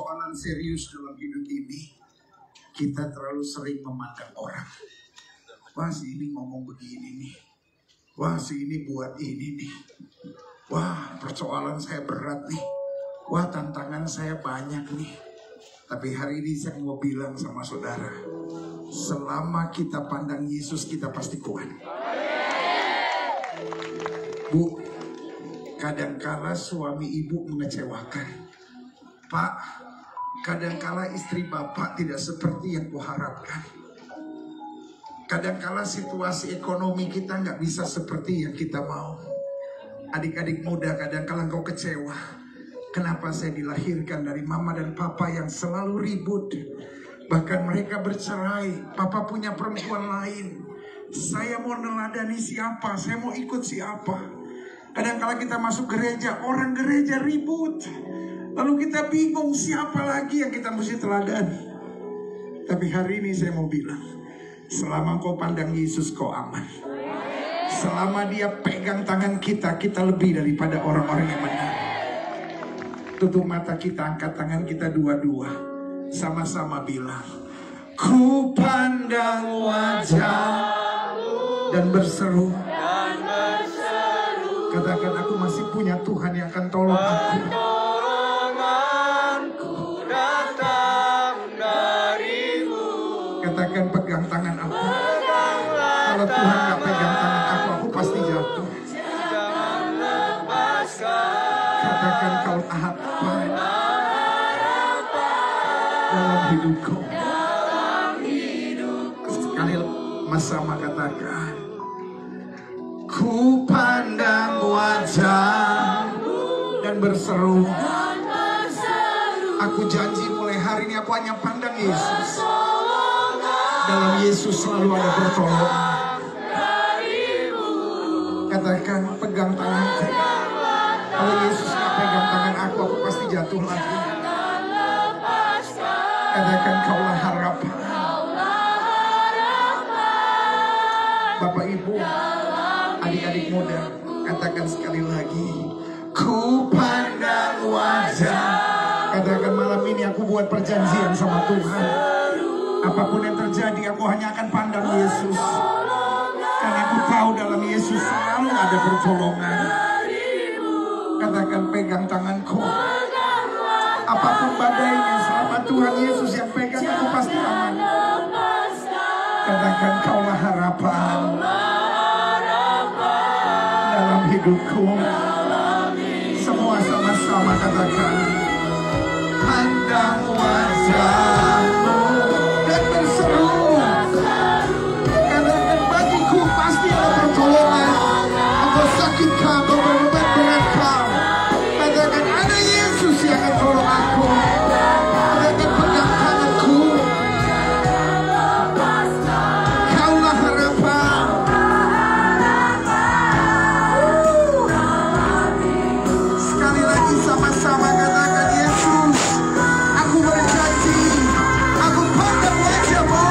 persoalan serius dalam hidup ini, kita terlalu sering memandang orang. Wah, si ini ngomong begini nih. Wah, si ini buat ini nih. Wah, persoalan saya berat nih. Wah, tantangan saya banyak nih. Tapi hari ini saya mau bilang sama saudara, selama kita pandang Yesus, kita pasti kuat. Bu, kadangkala suami ibu mengecewakan. Pak, kadangkala istri bapak tidak seperti yang kuharapkan. Kadangkala situasi ekonomi kita nggak bisa seperti yang kita mau. Adik-adik muda, kadangkala engkau kecewa. Kenapa saya dilahirkan dari mama dan papa yang selalu ribut? Bahkan mereka bercerai. Papa punya perempuan lain. Saya mau neladani siapa? Saya mau ikut siapa? Kadangkala kita masuk gereja, orang gereja ribut. Lalu kita bingung siapa lagi yang kita mesti teladani. Tapi hari ini saya mau bilang, selama kau pandang Yesus, kau aman. Selama dia pegang tangan kita, kita lebih daripada orang-orang yang benar. Tutup mata kita, angkat tangan kita dua-dua. Sama-sama bilang, ku pandang wajah-Mu dan berseru. Katakan, aku masih punya Tuhan yang akan tolong aku. Katakan, pegang tangan aku. Kalau Tuhan gak pegang tangan aku, aku pasti jatuh. Katakan, kau harapan dalam hidupku. Sekali sama katakan, ku pandang wajah-Mu dan berseru. Aku janji mulai hari ini aku hanya pandang Yesus. Dalam Yesus selalu ada pertolongan. Katakan, pegang tanganku. Kalau Yesus gak pegang tangan aku pasti jatuh lagi. Katakan, kaulah harapan. Bapak Ibu, adik-adik muda, katakan sekali lagi, ku pandang wajah. Katakan, malam ini aku buat perjanjian sama Tuhan. Apapun yang terjadi, aku hanya akan pandang Yesus. Karena aku tahu dalam Yesus selalu ada pertolongan. Katakan, pegang tanganku. Apapun badainya, selama Tuhan Yesus yang pegang, aku pasti aman. Katakan, kaulah harapan dalam hidupku. Semua sama-sama katakan, pandang wajah-Mu dan berseru. Katakan, bagiku pasti ada pertolongan. Engkau sakitkah, engkau berobat beratkah? Katakan, ada Yesus yang akan tolong aku. Katakan, pegang tanganku. Kaulah harapan. Sekali lagi sama-sama katakan, Yesus, aku berjanji, aku pandang wajah-Mu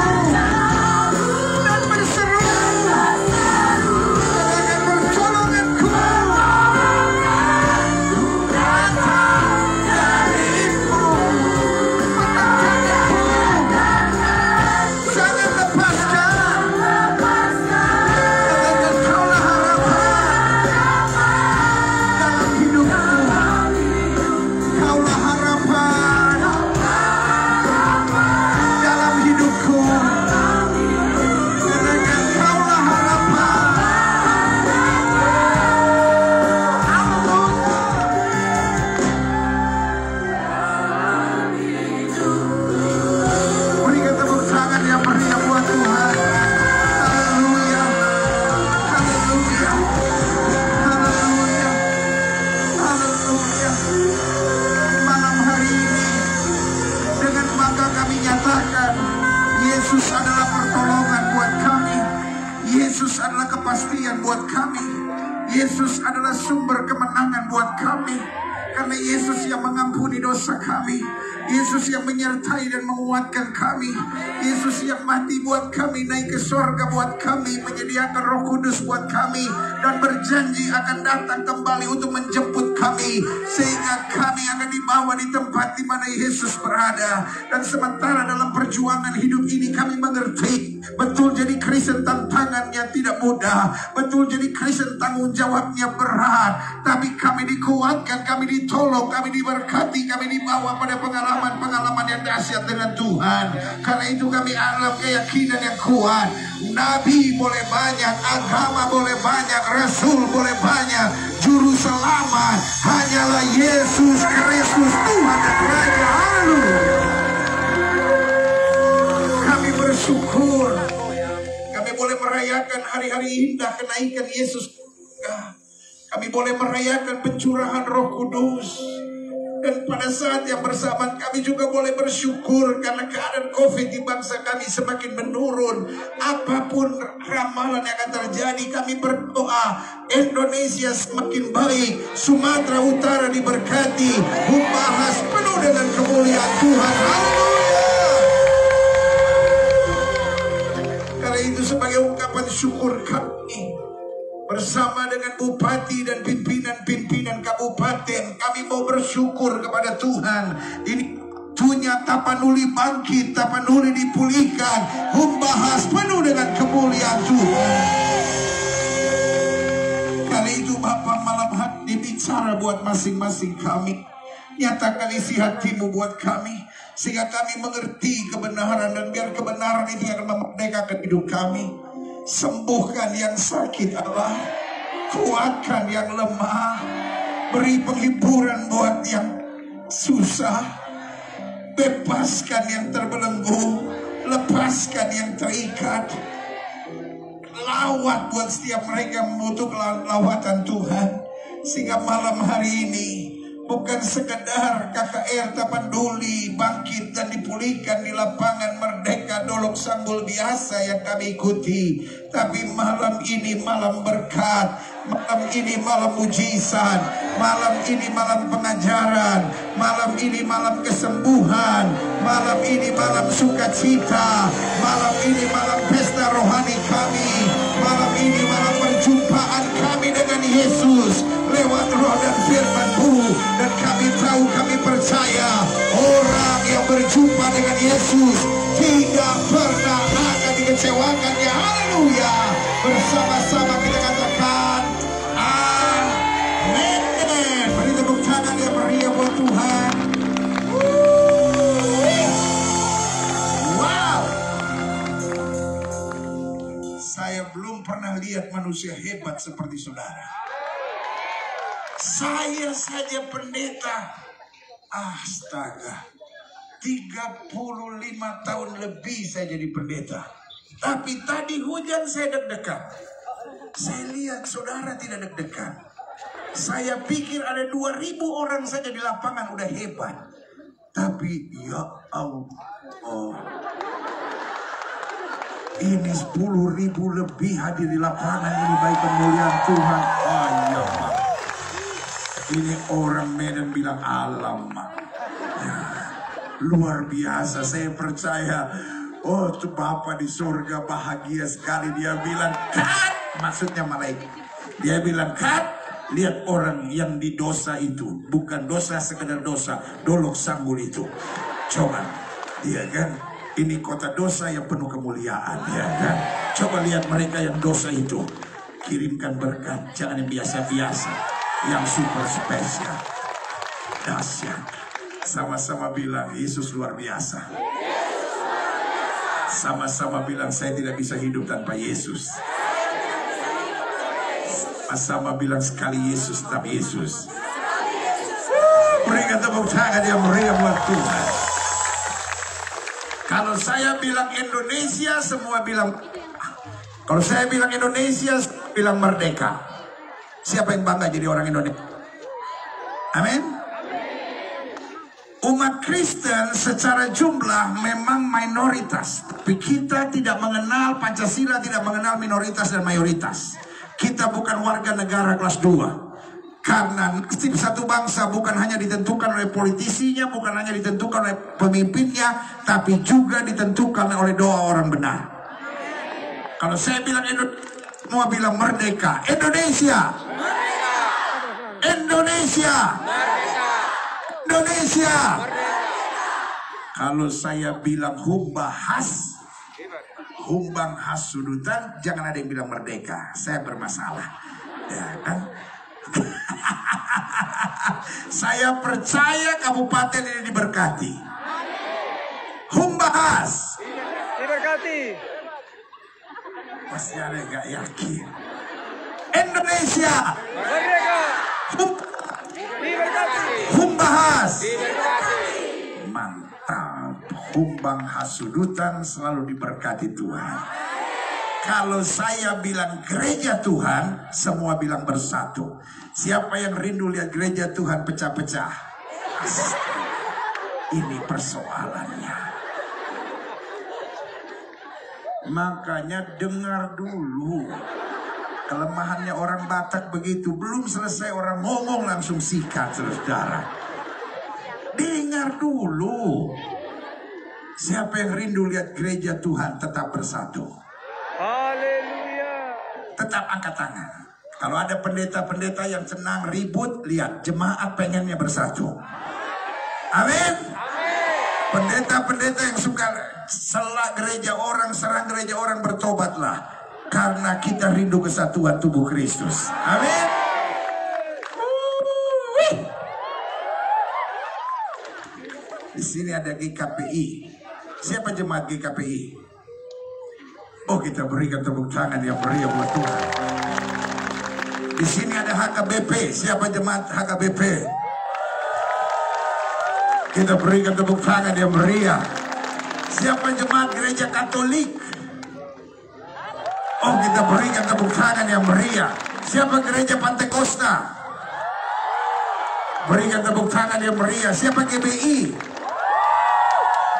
dan berseru. Katakan, pertolonganku datang dari-Mu. Jangan lepaskan. Katakan, kaulah harapan dalam hidupku. Kaulah harapan dalam hidupku. Katakan, kaulah harapan. Berikan tepuk tangan yang meriah buat Tuhan. Haleluya. Haleluya. Haleluya. Haleluya. Malam hari ini dengan bangga kami nyatakan, Yesus adalah pertolongan buat kami. Yesus adalah kepastian buat kami. Yesus adalah sumber kemenangan buat kami. Karena Yesus yang mengampuni dosa kami. Yesus yang menyertai dan menguatkan kami. Yesus yang mati buat kami, naik ke surga buat kami, menyediakan Roh Kudus buat kami, dan berjanji akan datang kembali untuk menjemput kami, sehingga kami akan dibawa di tempat di mana Yesus berada. Dan sementara dalam perjuangan hidup ini kami mengerti betul jadi Kristen tantangannya tidak mudah, betul jadi Kristen tanggung jawabnya berat, tapi kami dikuatkan, kami ditolong, kami diberkati, kami dibawa pada pengalaman-pengalaman yang dahsyat dengan Tuhan. Karena itu kami anggap keyakinan yang kuat. Nabi boleh banyak, agama boleh banyak, rasul boleh banyak, juru selamat hanyalah Yesus Kristus, Tuhan dan Raja. Haleluya. Kami bersyukur, kami boleh merayakan hari-hari indah kenaikan Yesus. Kami boleh merayakan pencurahan Roh Kudus. Dan pada saat yang bersamaan kami juga boleh bersyukur karena keadaan COVID di bangsa kami semakin menurun. Apapun ramalan yang akan terjadi, kami berdoa Indonesia semakin baik, Sumatera Utara diberkati, Humbahas penuh dengan kemuliaan Tuhan. Haleluya. Karena itu sebagai ungkapan syukur kami, bersama dengan bupati dan pimpinan-pimpinan kabupaten, kami mau bersyukur kepada Tuhan. Ini waktunya Tapanuli bangkit, Tapanuli dipulihkan, Humbahas penuh dengan kemuliaan Tuhan. Kali itu Bapak malam hari bicara buat masing-masing kami. Nyatakan isi hatimu buat kami, sehingga kami mengerti kebenaran, dan biar kebenaran itu akan memerdekakan hidup kami. Sembuhkan yang sakit Allah, kuatkan yang lemah, beri penghiburan buat yang susah, bebaskan yang terbelenggu, lepaskan yang terikat, lawat buat setiap mereka yang membutuhkan lawatan Tuhan. Sehingga malam hari ini bukan sekedar KKR Tapanuli bangkit dan dipulihkan di lapangan Merdeka Dolok Sanggul biasa yang kami ikuti, tapi malam ini malam berkat, malam ini malam mujizat, malam ini malam pengajaran, malam ini malam kesembuhan, malam ini malam sukacita, malam ini malam pesta rohani kami, malam ini malam perjumpaan kami dengan Yesus lewat roh dan firman-Mu. Dan kami tahu, kami percaya orang yang berjumpa dengan Yesus tidak pernah akan dikecewakannya. Haleluya. Bersama-sama kita katakan amin. Beri tepuk tangan yang meriah buat Tuhan. Wow. Saya belum pernah lihat manusia hebat seperti saudara. Saya saja pendeta, astaga, 35 tahun lebih saya jadi pendeta. Tapi tadi hujan saya deg-degan. Saya lihat saudara tidak deg-degan. Saya pikir ada 2.000 orang saja di lapangan udah hebat. Tapi ya Allah, ini 10.000 lebih hadir di lapangan ini, baik kemuliaan Tuhan. Ya, ini orang Medan bilang alam, ya, luar biasa. Saya percaya, oh tuh Bapak di surga bahagia sekali. Dia bilang kat, maksudnya malaikat. Dia bilang kat, lihat orang yang di dosa itu, bukan dosa sekedar dosa, Dolok Sanggul itu. Coba, dia kan, ini kota dosa yang penuh kemuliaan, ya kan. Coba lihat mereka yang dosa itu, kirimkan berkat, jangan yang biasa-biasa, yang super spesial, dahsyat. Sama-sama bilang Yesus luar biasa. Sama-sama bilang saya tidak bisa hidup tanpa Yesus. Sama-sama bilang sekali Yesus tetap Yesus. Berikan tepuk tangan yang meriah buat Tuhan. Kalau saya bilang Indonesia, semua bilang. Kalau saya bilang Indonesia, bilang merdeka. Siapa yang bangga jadi orang Indonesia? Amin. Umat Kristen secara jumlah memang minoritas, tapi kita tidak mengenal Pancasila, tidak mengenal minoritas dan mayoritas. Kita bukan warga negara kelas 2. Karena nasib satu bangsa bukan hanya ditentukan oleh politisinya, bukan hanya ditentukan oleh pemimpinnya, tapi juga ditentukan oleh doa orang benar. Kalau saya bilang Indonesia, semua bilang merdeka. Indonesia. Indonesia. Indonesia. Kalau saya bilang humbahas, humbang hasudutan, jangan ada yang bilang merdeka. Saya bermasalah. Ya kan? Saya percaya kabupaten ini diberkati. Humbahas Diberkati. masih ada yang gak yakin. Indonesia Merdeka. Diberkati. Humbahas. Diberkati. Mantap. Humbang hasudutan selalu diberkati Tuhan. Kalau saya bilang gereja Tuhan, semua bilang bersatu. Siapa yang rindu lihat gereja Tuhan pecah-pecah? Ini persoalannya. Makanya dengar dulu. Kelemahannya orang Batak begitu. Belum selesai orang ngomong langsung sikat, saudara. Dengar dulu. Siapa yang rindu lihat gereja Tuhan tetap bersatu? Haleluya. Tetap angkat tangan. Kalau ada pendeta-pendeta yang senang ribut, lihat jemaat pengennya bersatu. Amin. Pendeta-pendeta yang suka selak gereja orang, serang gereja orang, bertobatlah. Karena kita rindu kesatuan tubuh Kristus. Amin. Di sini ada GKPI. Siapa jemaat GKPI? Oh, kita berikan tepuk tangan yang meriah buat Tuhan. Di sini ada HKBP. Siapa jemaat HKBP? Kita berikan tepuk tangan yang meriah. Siapa jemaat gereja Katolik? Oh, kita berikan tepuk tangan yang meriah. Siapa gereja Pantekosta? Berikan tepuk tangan yang meriah. Siapa GBI?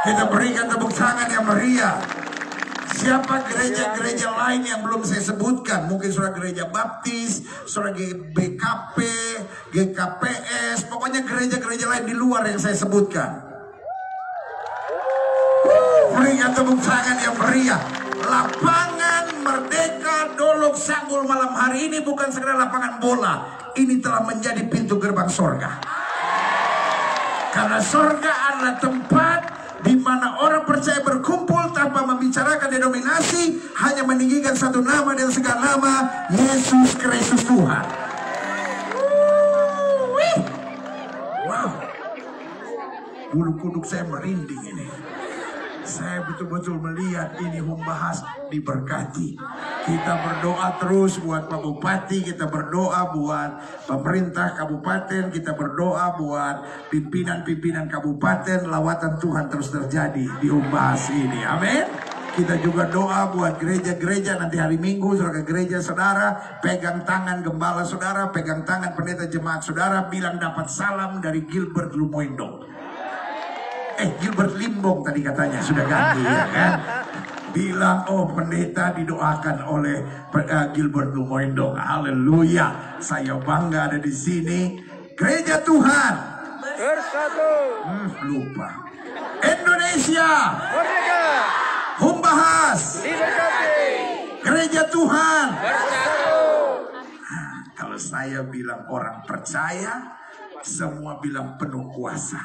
Kita berikan tepuk tangan yang meriah. Siapa gereja-gereja lain yang belum saya sebutkan? Mungkin saudara gereja Baptis, saudara GBKP, GKPS, pokoknya gereja-gereja lain di luar yang saya sebutkan. Berikan tepuk tangan yang meriah. Lapangan Merdeka Dolok Sanggul malam hari ini bukan sekedar lapangan bola. Ini telah menjadi pintu gerbang sorga. Karena sorga adalah tempat di mana orang percaya berkumpul tanpa membicarakan denominasi, hanya meninggikan satu nama dan segala nama, Yesus Kristus Tuhan. Wow, bulu kuduk saya merinding ini. Saya betul-betul melihat ini Humbahas diberkati. Kita berdoa terus buat Pak Bupati, kita berdoa buat pemerintah kabupaten, kita berdoa buat pimpinan-pimpinan kabupaten. Lawatan Tuhan terus terjadi di Humbahas ini. Amin. Kita juga doa buat gereja-gereja. Nanti hari Minggu saudara ke gereja saudara, pegang tangan gembala saudara, pegang tangan pendeta jemaat saudara, bilang dapat salam dari Gilbert Lumoindo. Gilbert Limbong tadi katanya, sudah ganti ya kan. Bilang, oh pendeta didoakan oleh Gilbert Lumoindo. Haleluya. Saya bangga ada di sini. Gereja Tuhan Bersatu. Lupa. Indonesia Merdeka. Humbahas. Diberkati. Gereja Tuhan Bersatu. Kalau saya bilang orang percaya, semua bilang penuh kuasa.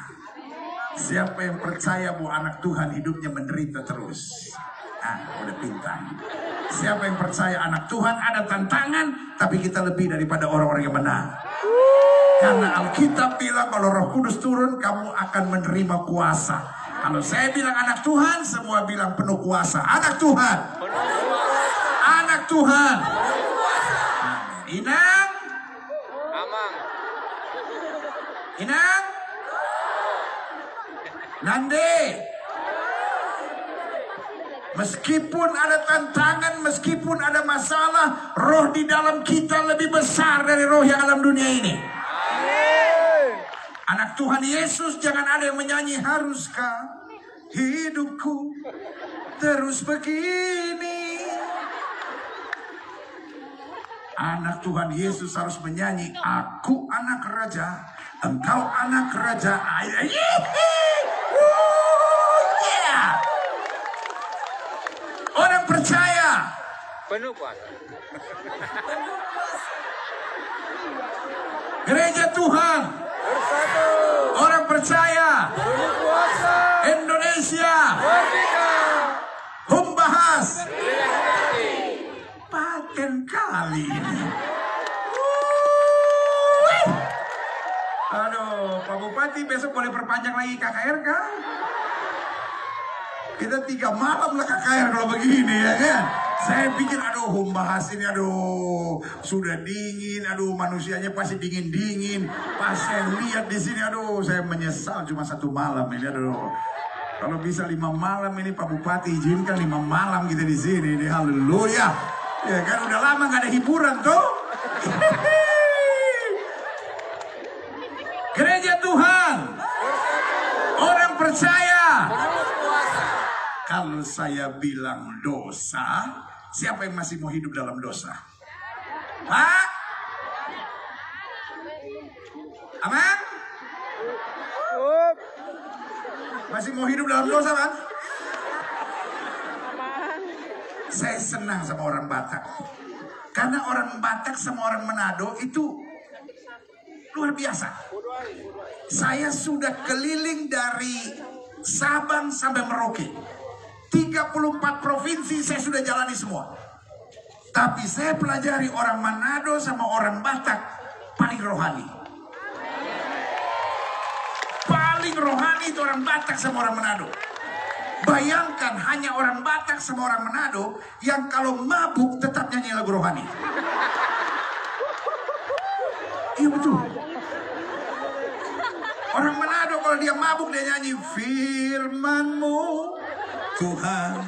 Siapa yang percaya bahwa anak Tuhan hidupnya menderita terus? Udah pintar. Siapa yang percaya anak Tuhan ada tantangan, tapi kita lebih daripada orang-orang yang menang. Karena Alkitab bilang kalau Roh Kudus turun, kamu akan menerima kuasa. Kalau saya bilang anak Tuhan, semua bilang penuh kuasa. Anak Tuhan. Anak Tuhan. Inang. Amang. Inang. Nande. Meskipun ada tantangan, meskipun ada masalah, roh di dalam kita lebih besar dari roh yang alam dunia ini. Amin. Anak Tuhan Yesus, jangan ada yang menyanyi, haruskah hidupku terus begini. Anak Tuhan Yesus harus menyanyi, aku anak raja, engkau anak raja. Orang percaya Penuh kuasa. Gereja Tuhan, bersatu, orang percaya, penuh kuasa, Indonesia, merdeka, Humbahas, Sriwedari. paten kali ini. Aduh, Pak Bupati besok boleh perpanjang lagi KKR kah? Kita 3 malam lah KKR kalau begini ya kan. Saya pikir aduh Humbahas ini aduh sudah dingin, aduh manusianya pasti dingin-dingin. Pas saya lihat di sini aduh saya menyesal cuma 1 malam ini aduh. Kalau bisa 5 malam ini Pak Bupati izinkan 5 malam kita di sini ini haleluya. Ya kan udah lama gak ada hiburan tuh. Gereja Tuhan, orang percaya. Penuh kuasa, Kalau saya bilang dosa, siapa yang masih mau hidup dalam dosa? Pak? Aman? Masih mau hidup dalam dosa kan? Saya senang sama orang Batak. Karena orang Batak sama orang Manado itu luar biasa. Saya sudah keliling dari Sabang sampai Merauke. 34 provinsi saya sudah jalani semua. Tapi saya pelajari orang Manado sama orang Batak paling rohani. Paling rohani itu orang Batak sama orang Manado. Bayangkan hanya orang Batak sama orang Manado yang kalau mabuk tetap nyanyi lagu rohani. Iya betul. Orang Manado kalau dia mabuk dia nyanyi firman-Mu Tuhan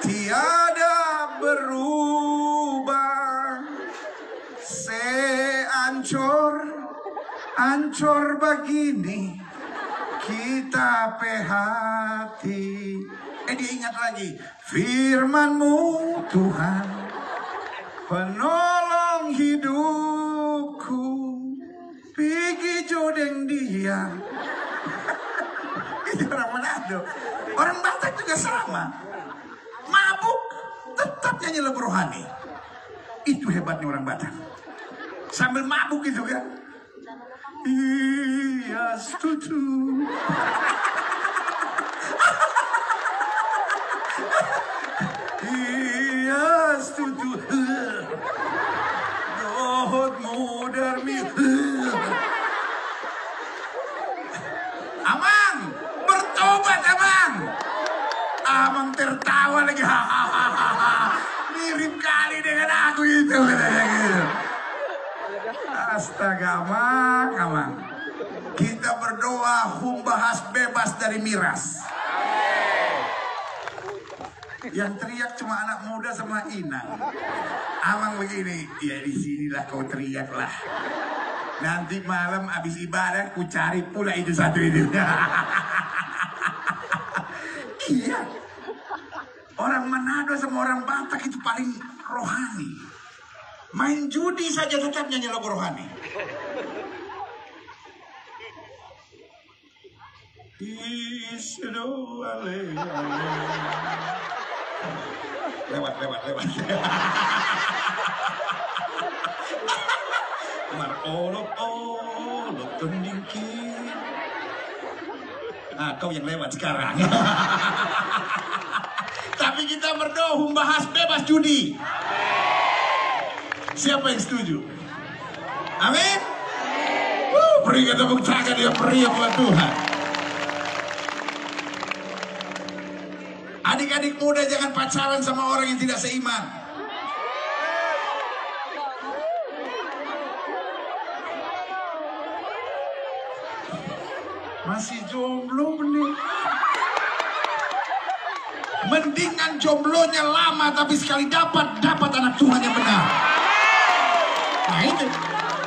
tiada berubah, ancor begini kita hati. Dia ingat lagi firman-Mu Tuhan penolong hidupku, pergi jodeng dia. Itu orang Manado. Orang Batak juga sama. Mabuk tetap nyanyi lagu rohani. Itu hebatnya orang Batak. Sambil mabuk itu kan. Iya setuju. Iya setuju. Dohotmu darmi. Amang, bertobat Amang. Amang tertawa lagi. Mirip kali dengan aku itu katanya gitu. Astaga Amang. Kita berdoa Humbahas bebas dari miras. Yang teriak cuma anak muda sama Inang. Amang begini, ya di sinilah kau teriak lah. Nanti malam habis ibadah ku cari pula itu satu itu. Iya. Orang Manado sama orang Batak itu paling rohani. Main judi saja tetap nyanyi lagu rohani. Lewat. Mar olok tundingki. Nah, kau yang lewat sekarang. Tapi kita berdoa Humbahas bebas judi. Siapa yang setuju? Amin. Berikan tepuk tangan yang meriah buat Tuhan. Adik-adik muda jangan pacaran sama orang yang tidak seiman. Masih jomblo benih. Mendingan jomblonya lama tapi sekali dapat anak Tuhan yang benar. Nah itu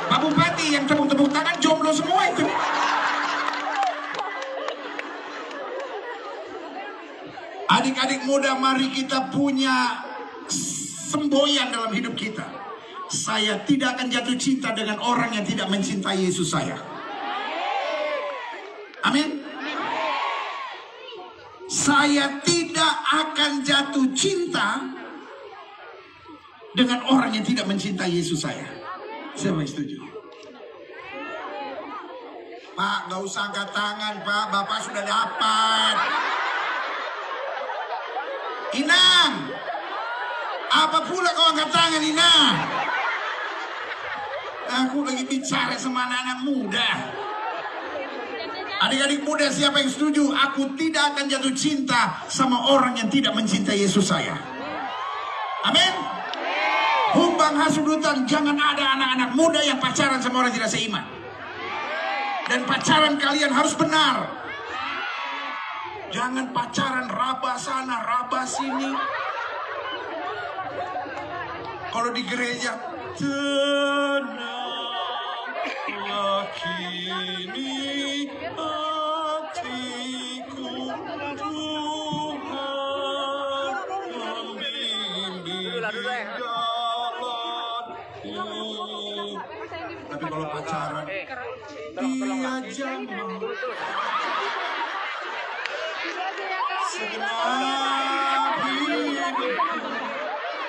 Pak Bupati yang tepuk-tepuk tangan jomblo semua itu. Adik-adik muda, mari kita punya semboyan dalam hidup kita. Saya tidak akan jatuh cinta dengan orang yang tidak mencintai Yesus saya. Amin. Saya tidak akan jatuh cinta dengan orang yang tidak mencintai Yesus saya. Siapa yang setuju? Pak, nggak usah angkat tangan, Pak. Bapak sudah dapat. Inang, apa pula kau angkat tangan, Inang? Aku lagi bicara sama anak-anak muda. Adik-adik muda, siapa yang setuju? Aku tidak akan jatuh cinta sama orang yang tidak mencintai Yesus saya. Amin. Humbang hasudutan, jangan ada anak-anak muda yang pacaran sama orang tidak seiman. Dan pacaran kalian harus benar. Jangan pacaran raba sana, raba sini. Kalau di gereja, tenanglah kini hatiku, Tuhan membimbing jalanku. Tapi kalau pacaran, dia jangan segenap hidup.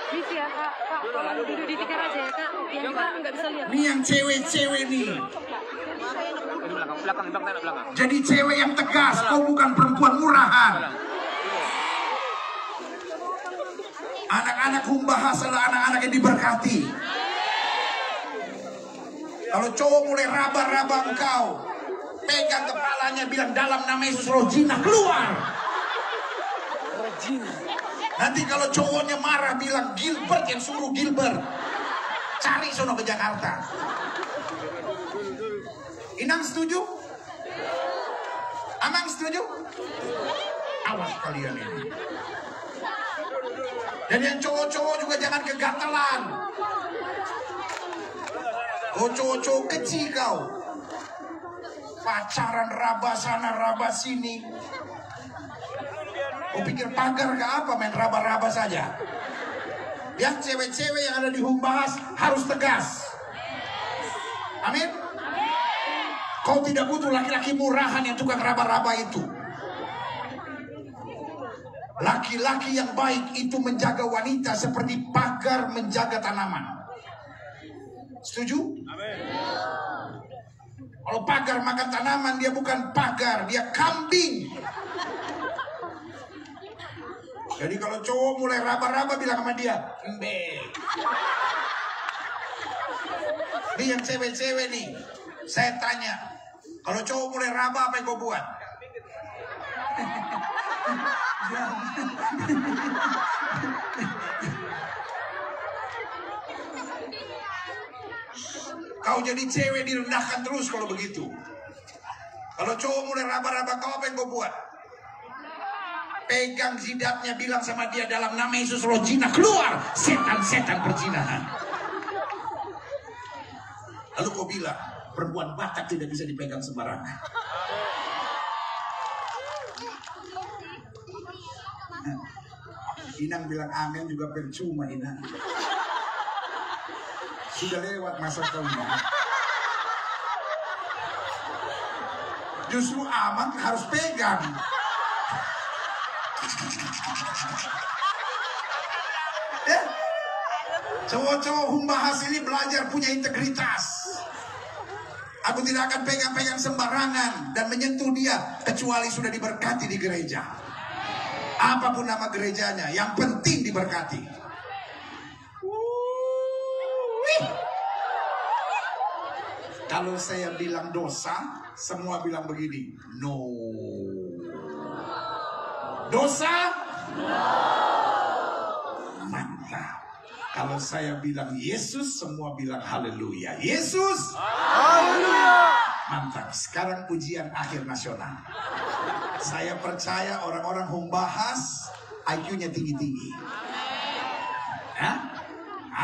Bisa ya kak, kalau duduk di tikar aja ya kak, biar kak nggak bisa lihat. Ini yang cewek-cewek nih. Belakang. Jadi cewek yang tegas, kau bukan perempuan murahan. Anak-anak Humbahas adalah anak-anak yang diberkati. Kalau cowok mulai raba-raba engkau, pegang kepalanya, bilang dalam nama Yesus roh jinah keluar. Nanti kalau cowoknya marah, bilang Gilbert yang suruh Gilbert. Cari sono ke Jakarta. Inang setuju? Amang setuju? Awas kalian ini. Dan yang cowok-cowok juga jangan kegatelan. Oh cowok-cowok kecil kau. Pacaran raba sana raba sini. Kau pikir pagar ke apa, main raba-raba saja. Yang cewek-cewek yang ada di Humbahas harus tegas. Amin. Kau tidak butuh laki-laki murahan yang tukang raba-raba itu. Laki-laki yang baik itu menjaga wanita seperti pagar menjaga tanaman. Setuju? Amin. Kalau pagar makan tanaman, dia bukan pagar, dia kambing. Jadi kalau cowok mulai raba-raba, bilang sama dia, embe. Ini yang cewek-cewek nih, saya tanya, kalau cowok mulai raba, apa yang kau buat? Kau jadi cewek direndahkan terus kalau begitu. Kalau cowok mulai raba-raba, kau apa yang kau buat? Pegang jidatnya, bilang sama dia dalam nama Yesus roh jinah keluar, setan-setan perzinahan. Lalu kau bilang, perempuan Batak tidak bisa dipegang sembarangan. Inang bilang amin juga percuma, Inang. Sudah lewat masa kau ini. Justru aman harus pegang. Ya, cowok-cowok Humbahas ini belajar punya integritas. Aku tidak akan pegang-pegang sembarangan dan menyentuh dia kecuali sudah diberkati di gereja. Apapun nama gerejanya, yang penting diberkati. Kalau saya bilang dosa, semua bilang begini, no. Dosa? Mantap. Kalau saya bilang Yesus, semua bilang haleluya. Yesus? Haleluya. Mantap. Sekarang ujian akhir nasional. Saya percaya orang-orang Humbahas IQ-nya tinggi-tinggi. Hah?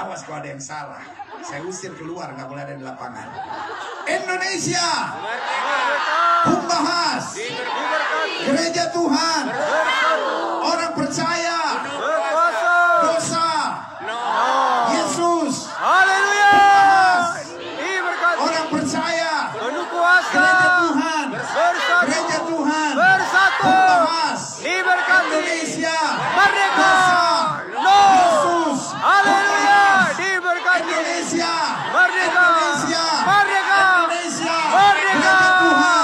Awas kalau ada yang salah. Saya usir keluar, nggak boleh ada di lapangan. Indonesia, Humbahas, gereja Tuhan, orang percaya, dosa, Yesus, haleluya, orang percaya, gereja Tuhan, gereja Tuhan, Humbahas, Indonesia, Merdeka, Yesus, haleluya, diberkati Indonesia, merdeka, Indonesia, merdeka, Indonesia, merdeka. gereja Tuhan.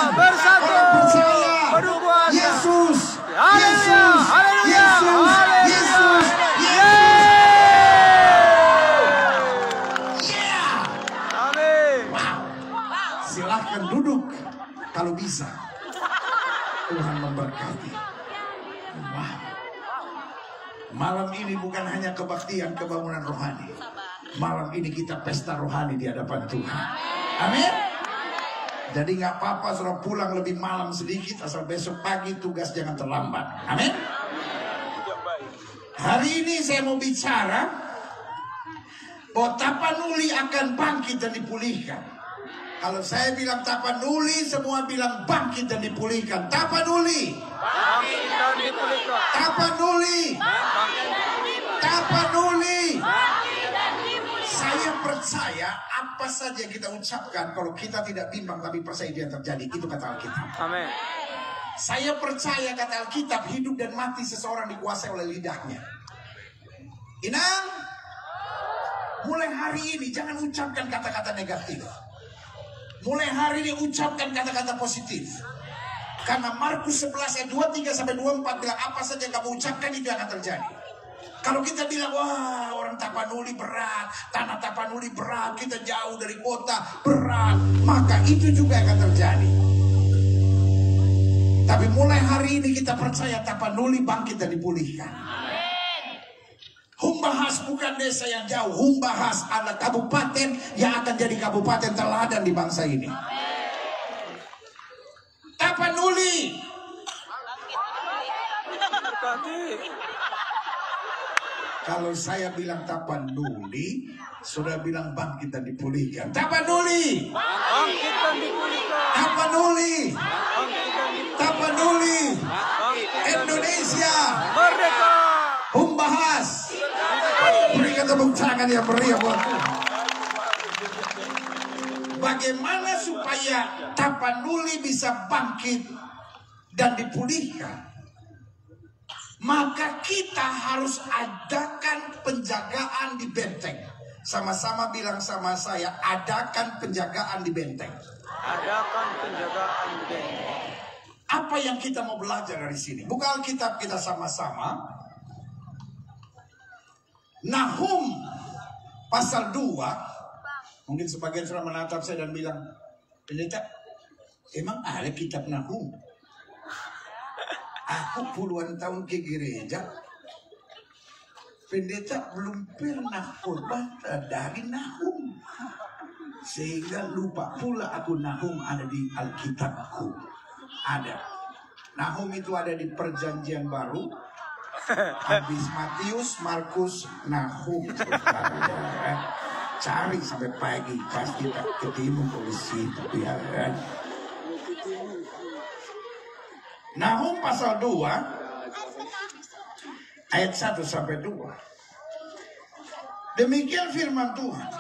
Tuhan memberkati. Wow. Malam ini bukan hanya kebaktian kebangunan rohani. Malam ini kita pesta rohani di hadapan Tuhan. Amin. Jadi nggak apa-apa suruh pulang lebih malam sedikit, asal besok pagi tugas jangan terlambat. Amin. Hari ini saya mau bicara bahwa Tapanuli akan bangkit dan dipulihkan. Kalau saya bilang Tapanuli, semua bilang bangkit dan dipulihkan. Tapanuli, Bangkit dan dipulihkan. Tapanuli, Tapanuli. Bangkit dan dipulihkan. Saya percaya apa saja yang kita ucapkan, kalau kita tidak bimbang tapi percaya itu yang terjadi. Itu kata Alkitab. Amin. Saya percaya kata Alkitab, hidup dan mati seseorang dikuasai oleh lidahnya. Inang, mulai hari ini jangan ucapkan kata-kata negatif. Mulai hari ini ucapkan kata-kata positif. Karena Markus 11 ayat 23 sampai 24 bilang apa saja yang kamu ucapkan itu akan terjadi. Kalau kita bilang, wah orang Tapanuli berat, tanah Tapanuli berat, kita jauh dari kota berat, maka itu juga akan terjadi. Tapi mulai hari ini kita percaya Tapanuli bangkit dan dipulihkan. Humbahas bukan desa yang jauh. Humbahas adalah kabupaten yang akan jadi kabupaten teladan di bangsa ini. Tapanuli. Kalau saya bilang Tapanuli, sudah bilang bangkit dan dipulihkan. Tapanuli. Bangkit dan dipulihkan. Tapanuli. Bangkit dan dipulihkan. Tapanuli. Bangkit dan Indonesia. merdeka. Humbahas. Berikan tepuk tangan yang meriah buat Tuhan. Bagaimana supaya Tapanuli bisa bangkit dan dipulihkan? Maka kita harus adakan penjagaan di benteng. Sama-sama bilang sama saya, adakan penjagaan di benteng. Adakan penjagaan benteng. Apa yang kita mau belajar dari sini? Buka Alkitab kita sama-sama. Nahum pasal 2. Mungkin sebagian sudah menatap saya dan bilang, pendeta, emang ada kitab Nahum? Aku puluhan tahun ke gereja, pendeta belum pernah khotbah dari Nahum. Sehingga lupa pula aku Nahum ada di Alkitabku. Ada. Nahum itu ada di Perjanjian Baru. Habis Matius, Markus, Nahum. Cari sampai pagi pasti tak ketemu polisi itu ya kan. Nahum pasal 2 ayat 1 sampai 2. Demikian firman Tuhan.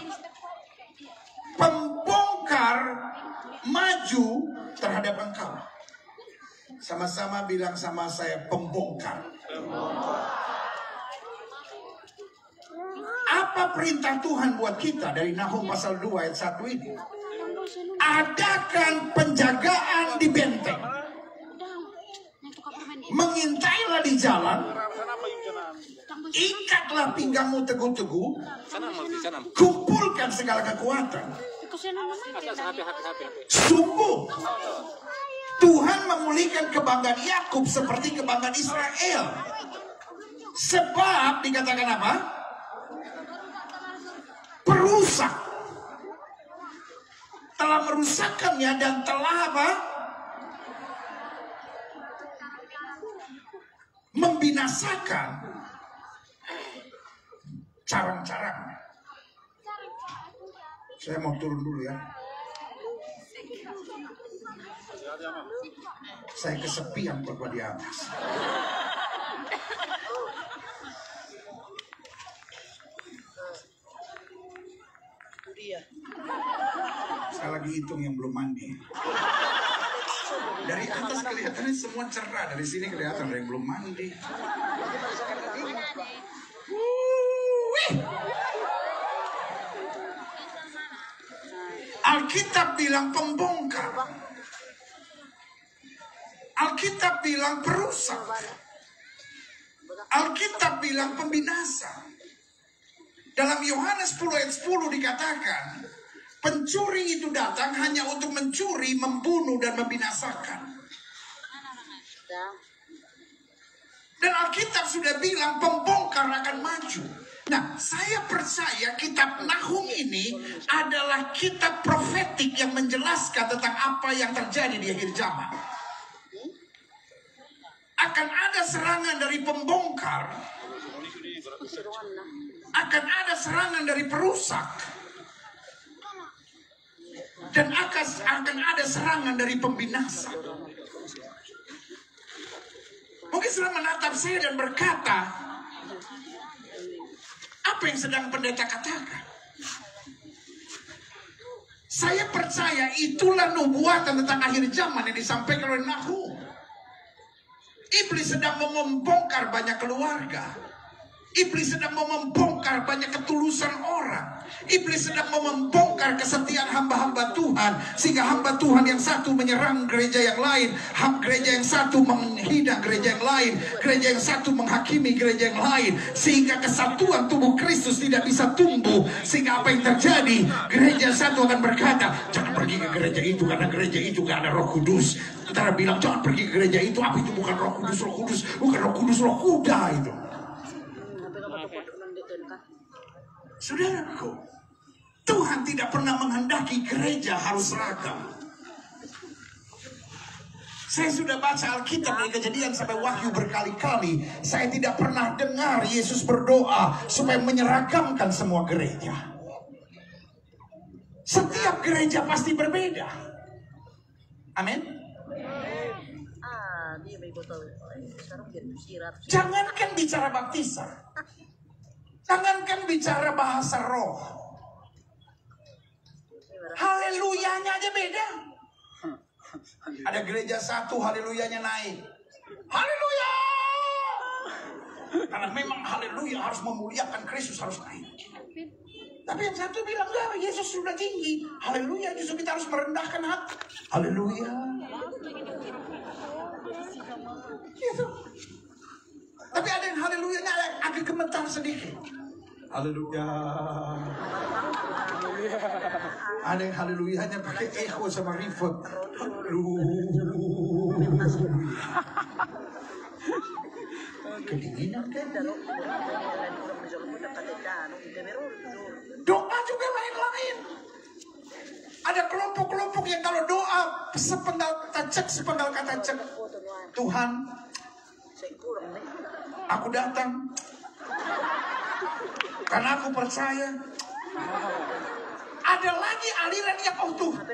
Pembongkar maju terhadap engkau. Sama-sama bilang sama saya, pembongkar. Apa perintah Tuhan buat kita dari Nahum pasal 2 ayat 1 ini? Adakan penjagaan di benteng. Mengintailah di jalan. Ikatlah pinggangmu teguh-teguh. Kumpulkan segala kekuatan. Sungguh Tuhan memulihkan kebanggaan Yakub seperti kebanggaan Israel. Sebab dikatakan apa? Perusak. Telah merusakkannya dan telah apa? Membinasakan carang-carangnya. Saya mau turun dulu ya. Saya kesepian khotbah di atas. Saya lagi hitung yang belum mandi. Dari atas kelihatannya semua cerah, dari sini kelihatan ada yang belum mandi. Alkitab bilang pembongkar. Alkitab bilang perusak. Alkitab bilang pembinasa. Dalam Yohanes 10 ayat 10 dikatakan, pencuri itu datang hanya untuk mencuri, membunuh, dan membinasakan. Dan Alkitab sudah bilang pembongkar akan maju. Nah, saya percaya kitab Nahum ini adalah kitab profetik yang menjelaskan tentang apa yang terjadi di akhir zaman. Akan ada serangan dari pembongkar. Akan ada serangan dari perusak. Dan akan ada serangan dari pembinasa. Mungkin sudah menatap saya dan berkata, apa yang sedang pendeta katakan? Saya percaya itulah nubuatan tentang akhir zaman yang disampaikan oleh Nahum. Iblis sedang membongkar banyak keluarga. Iblis sedang membongkar banyak ketulusan orang. Iblis sedang membongkar kesetiaan hamba-hamba Tuhan. Sehingga hamba Tuhan yang satu menyerang gereja yang lain. Gereja yang satu menghina gereja yang lain. Gereja yang satu menghakimi gereja yang lain. Sehingga kesatuan tubuh Kristus tidak bisa tumbuh. Sehingga apa yang terjadi? Gereja satu akan berkata, jangan pergi ke gereja itu karena gereja itu gak ada Roh Kudus. Tentara bilang, jangan pergi ke gereja itu. Apa itu bukan Roh Kudus, Roh Kudus. Bukan Roh Kudus, Roh Kuda itu. Saudaraku, Tuhan tidak pernah menghendaki gereja harus seragam. Saya sudah baca Alkitab dari Kejadian sampai Wahyu berkali-kali. Saya tidak pernah dengar Yesus berdoa supaya menyeragamkan semua gereja. Setiap gereja pasti berbeda. Amin. Jangankan bicara baptisan. Jangankan bicara bahasa roh. Haleluyanya aja beda. Ada gereja satu haleluyanya naik. Haleluya. Karena memang haleluya harus memuliakan Kristus, harus naik. Tapi yang satu bilang, enggak, Yesus sudah tinggi. Haleluya, justru kita harus merendahkan hati. Haleluya. Gitu. Tapi ada yang haleluyanya agak gemetar sedikit. Haleluya. Ada yang haleluyanya pakai echo sama reverb. Kedinginan kan? Doa juga lain-lain. Ada kelompok-kelompok yang kalau doa sepenggal kata cek. Tuhan, aku datang karena aku percaya. Ada lagi aliran yang oh Tuhan,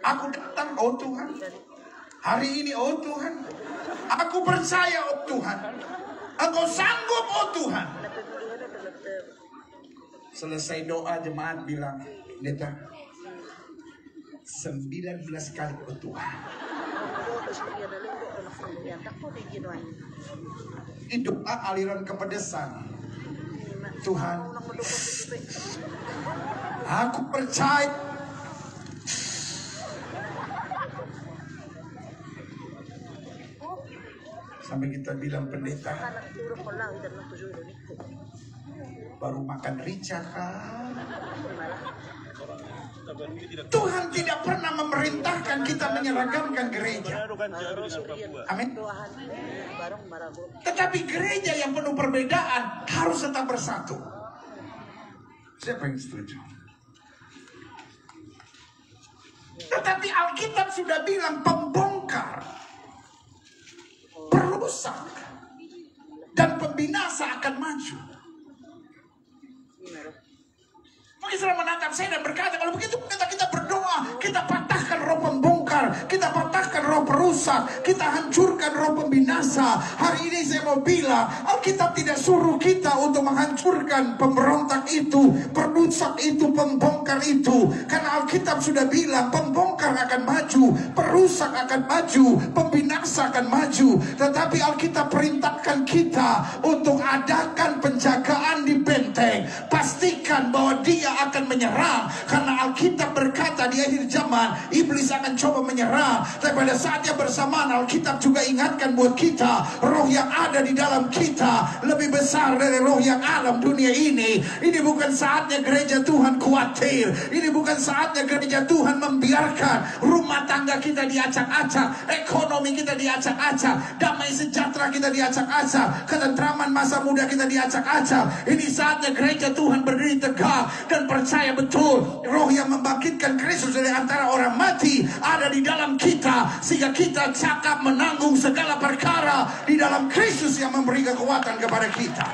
aku datang oh Tuhan, hari ini oh Tuhan, aku percaya oh Tuhan, Engkau sanggup oh Tuhan. Selesai doa jemaat bilang, Neta, 19 kali oh Tuhan. Ini doa aliran kepedesan. Tuhan, aku percaya. Sampai kita bilang pendeta, baru makan rica kan? Tuhan tidak pernah memerintahkan kita menyeragamkan gereja. Amin. Tetapi gereja yang penuh perbedaan harus tetap bersatu. Siapa yang setuju? Tetapi Alkitab sudah bilang pembongkar, perusak, dan pembinasa akan maju. Mungkin sudah menatap saya dan berkata, kalau begitu kita berdoa, kita patahkan roh pembongkar, kita patahkan roh perusak, kita hancurkan roh pembinasa. Hari ini saya mau bilang, Alkitab tidak suruh kita untuk menghancurkan pemberontak itu, perusak itu, pembongkar itu. Karena Alkitab sudah bilang, pembongkar akan maju, perusak akan maju, pembinasa akan maju. Tetapi Alkitab perintahkan kita untuk adakan penjagaan di benteng. Pastikan bahwa dia akan menyerang, karena Alkitab berkata di di akhir zaman iblis akan coba menyerang. Tapi pada saatnya bersamaan Alkitab juga ingatkan buat kita, roh yang ada di dalam kita lebih besar dari roh yang alam dunia ini. Ini bukan saatnya gereja Tuhan khawatir. Ini bukan saatnya gereja Tuhan membiarkan rumah tangga kita diacak-acak, ekonomi kita diacak-acak, damai sejahtera kita diacak-acak, ketentraman masa muda kita diacak-acak. Ini saatnya gereja Tuhan berdiri tegak dan percaya betul roh yang membangkitkan Kristus dari antara orang mati ada di dalam kita, sehingga kita cakap menanggung segala perkara di dalam Kristus yang memberi kekuatan kepada kita.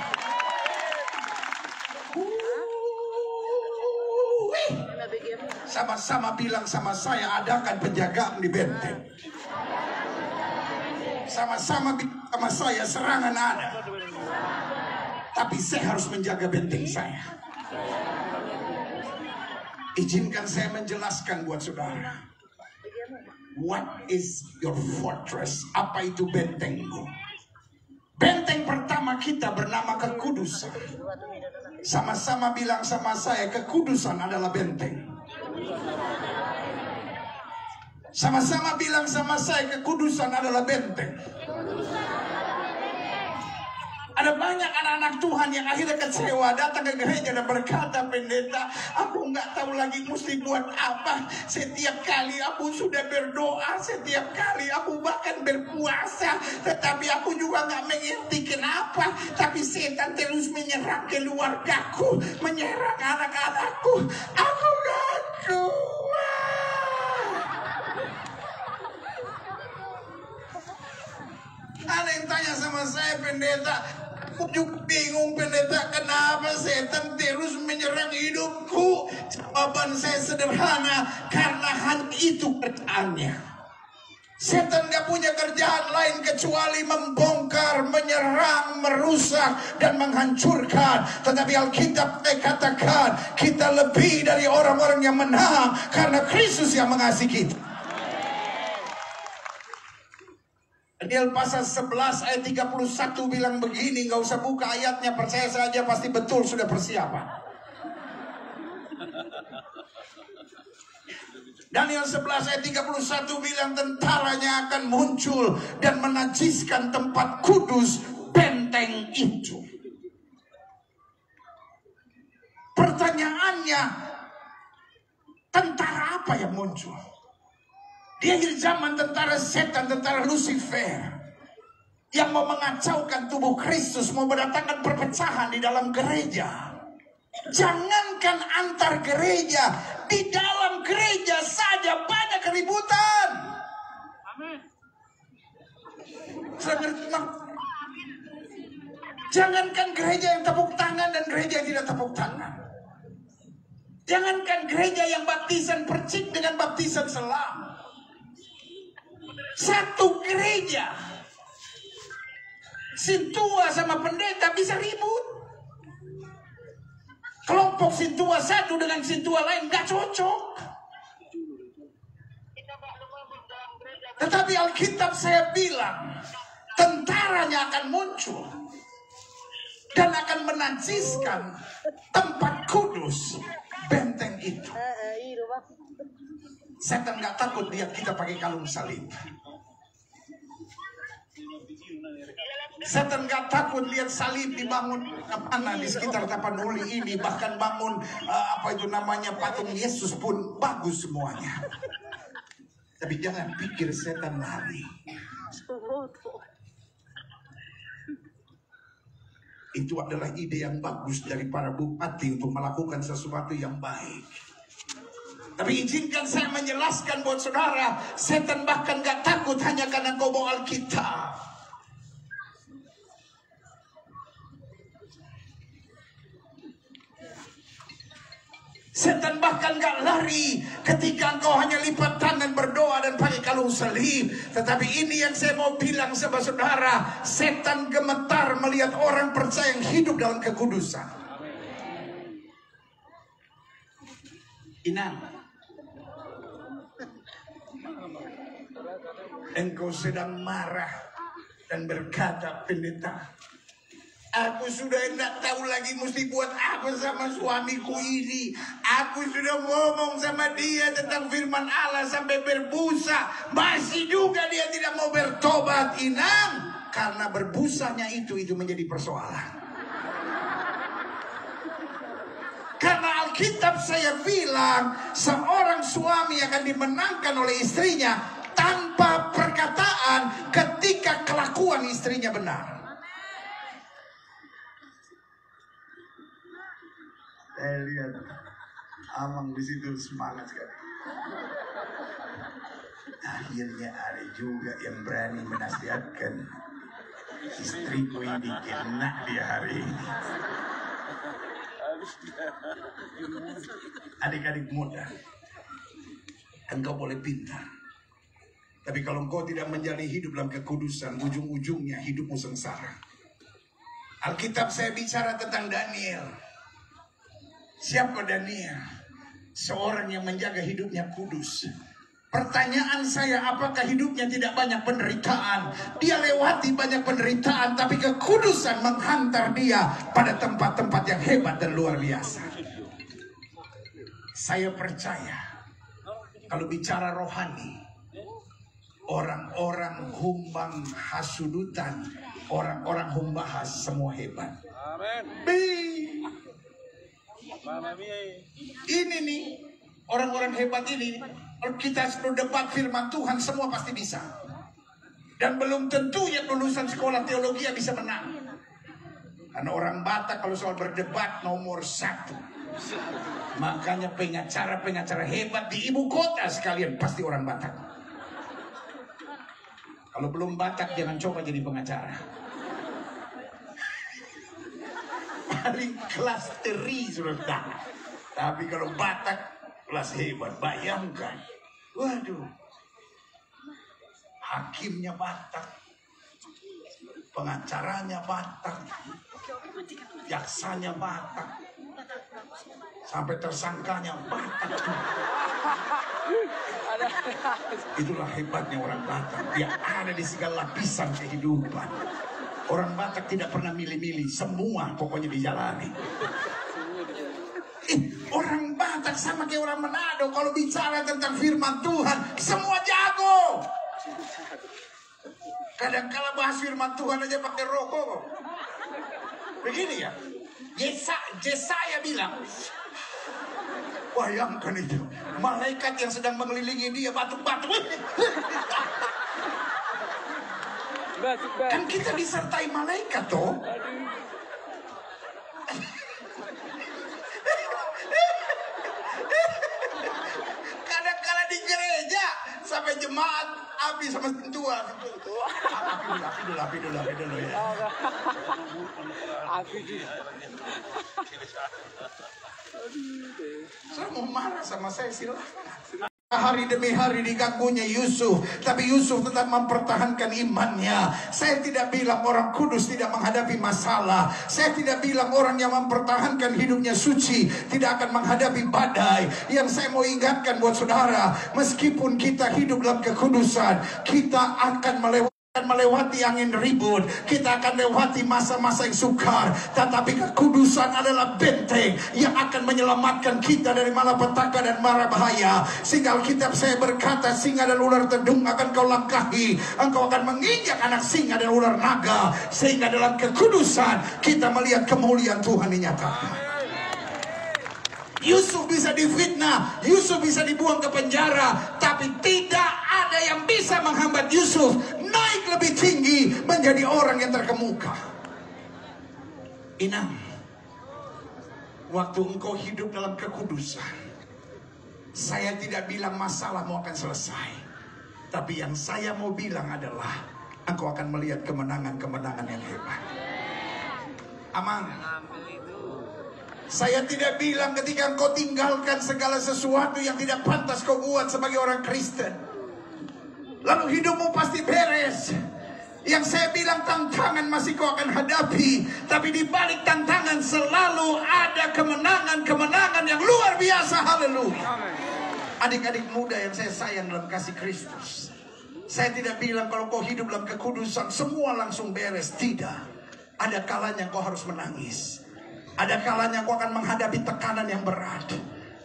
Sama-sama bilang sama saya, adakan penjagaan di benteng. Sama-sama bilang sama saya, serangan ada, tapi saya harus menjaga benteng saya. Izinkan saya menjelaskan buat saudara. What is your fortress? Apa itu bentengmu? Benteng pertama kita bernama kekudusan. Sama-sama bilang sama saya, kekudusan adalah benteng. Sama-sama bilang sama saya, kekudusan adalah benteng. Ada banyak anak-anak Tuhan yang akhirnya kecewa, datang ke gereja dan berkata, pendeta, aku nggak tahu lagi mesti buat apa. Setiap kali aku sudah berdoa, setiap kali aku bahkan berpuasa, tetapi aku juga nggak mengerti kenapa. Tapi setan terus menyerang keluargaku, menyerang anak-anakku. Aku nggak kuat. Ada yang tanya sama saya, pendeta, aku juga bingung pendeta, kenapa setan terus menyerang hidupku? Jawaban saya sederhana, karena hanya itu kerjaannya. Setan gak punya kerjaan lain kecuali membongkar, menyerang, merusak, dan menghancurkan. Tetapi Alkitab katakan, kita lebih dari orang-orang yang menang karena Kristus yang mengasihi kita. Daniel pasal 11 ayat 31 bilang begini, nggak usah buka ayatnya, percaya saja pasti betul, sudah persiapan. Daniel 11 ayat 31 bilang tentaranya akan muncul dan menajiskan tempat kudus benteng itu. Pertanyaannya, tentara apa yang muncul? Di akhir zaman tentara setan, tentara Lucifer yang mau mengacaukan tubuh Kristus, mau mendatangkan perpecahan di dalam gereja. Jangankan antar gereja, di dalam gereja saja banyak keributan. Jangankan gereja yang tepuk tangan dan gereja yang tidak tepuk tangan. Jangankan gereja yang baptisan percik dengan baptisan selam. Satu gereja, sintua sama pendeta bisa ribut. Kelompok sintua satu dengan sintua lain gak cocok. Tetapi Alkitab saya bilang, tentaranya akan muncul dan akan menajiskan tempat kudus benteng itu. Setan gak takut lihat kita pakai kalung salib. Setan gak takut lihat salib dibangun mana di sekitar Tapanuli ini, bahkan bangun apa itu namanya patung Yesus pun bagus semuanya. Tapi jangan pikir setan lari. Itu adalah ide yang bagus dari para bupati untuk melakukan sesuatu yang baik. Tapi izinkan saya menjelaskan buat saudara, setan bahkan gak takut hanya karena kau bawa Alkitab. Setan bahkan gak lari ketika engkau hanya lipat tangan berdoa dan pakai kalung salib. Tetapi ini yang saya mau bilang sama saudara, setan gemetar melihat orang percaya yang hidup dalam kekudusan. Inang, engkau sedang marah dan berkata, pendeta, Aku sudah tidak tahu lagi mesti buat apa sama suamiku ini. Aku sudah ngomong sama dia tentang firman Allah sampai berbusa. Masih juga dia tidak mau bertobat, Inang. Karena berbusanya itu menjadi persoalan. Karena Alkitab saya bilang, seorang suami akan dimenangkan oleh istrinya tanpa perkataan ketika kelakuan istrinya benar. Saya lihat Amang di situ semangat sekali. Akhirnya ada juga yang berani menasihatkan istriku ini kena dia hari ini. Adik-adik muda, engkau boleh pintar, tapi kalau engkau tidak menjalani hidup dalam kekudusan, ujung-ujungnya hidupmu sengsara. Alkitab saya bicara tentang Daniel. Siapa Daniel? Seorang yang menjaga hidupnya kudus. Pertanyaan saya, apakah hidupnya tidak banyak penderitaan? Dia lewati banyak penderitaan, tapi kekudusan menghantar dia pada tempat-tempat yang hebat dan luar biasa. Saya percaya, kalau bicara rohani, orang-orang humbang hasudutan, orang-orang humbahas semua hebat. Ini nih, orang-orang hebat ini, kalau kita sudah debat firman Tuhan, semua pasti bisa. Dan belum tentu yang lulusan sekolah teologi bisa menang. Karena orang Batak kalau soal berdebat nomor 1. Makanya pengacara-pengacara hebat di ibu kota sekalian pasti orang Batak. Kalau belum Batak jangan coba jadi pengacara. Paling kelas teri sudah tahu. Tapi kalau Batak kelas hebat, bayangkan. Waduh. Hakimnya Batak. Pengacaranya Batak. Jaksanya Batak. Sampai tersangkanya Batak. Itulah hebatnya orang Batak. Dia ada di segala lapisan kehidupan. Orang Batak tidak pernah milih-milih, semua pokoknya dijalani. Orang Batak sama kayak orang Manado, kalau bicara tentang firman Tuhan, semua jago. Kadang-kala bahas firman Tuhan aja pakai rokok. Begini ya, Yesaya bilang, bayangkan itu, malaikat yang sedang mengelilingi dia batuk-batuk. Kan kita disertai malaikat toh. Kadang-kala di gereja sampai jemaat api sama sentuhan. Api dulu ya. Saya mau marah sama saya, silahkan. Hari demi hari diganggunya Yusuf, tapi Yusuf tetap mempertahankan imannya. Saya tidak bilang orang kudus tidak menghadapi masalah. Saya tidak bilang orang yang mempertahankan hidupnya suci tidak akan menghadapi badai. Yang saya mau ingatkan buat saudara, meskipun kita hidup dalam kekudusan, kita akan melewati angin ribut, kita akan lewati masa-masa yang sukar, tetapi kekudusan adalah benteng yang akan menyelamatkan kita dari malapetaka dan mara bahaya. Sehingga Alkitab saya berkata, singa dan ular tedung akan kau langkahi, engkau akan menginjak anak singa dan ular naga. Sehingga dalam kekudusan kita melihat kemuliaan Tuhan dinyatakan. Yusuf bisa difitnah, Yusuf bisa dibuang ke penjara, tapi tidak ada yang bisa menghambat Yusuf naik lebih tinggi menjadi orang yang terkemuka. Inang, waktu engkau hidup dalam kekudusan, saya tidak bilang masalahmu akan selesai, tapi yang saya mau bilang adalah engkau akan melihat kemenangan-kemenangan yang hebat. Aman. Saya tidak bilang ketika engkau tinggalkan segala sesuatu yang tidak pantas kau buat sebagai orang Kristen, lalu hidupmu pasti beres. Yang saya bilang tantangan masih kau akan hadapi, tapi di balik tantangan selalu ada kemenangan-kemenangan yang luar biasa. Haleluya. Adik-adik muda yang saya sayang dalam kasih Kristus, saya tidak bilang kalau kau hidup dalam kekudusan semua langsung beres. Tidak. Ada kalanya kau harus menangis. Ada kalanya kau akan menghadapi tekanan yang berat.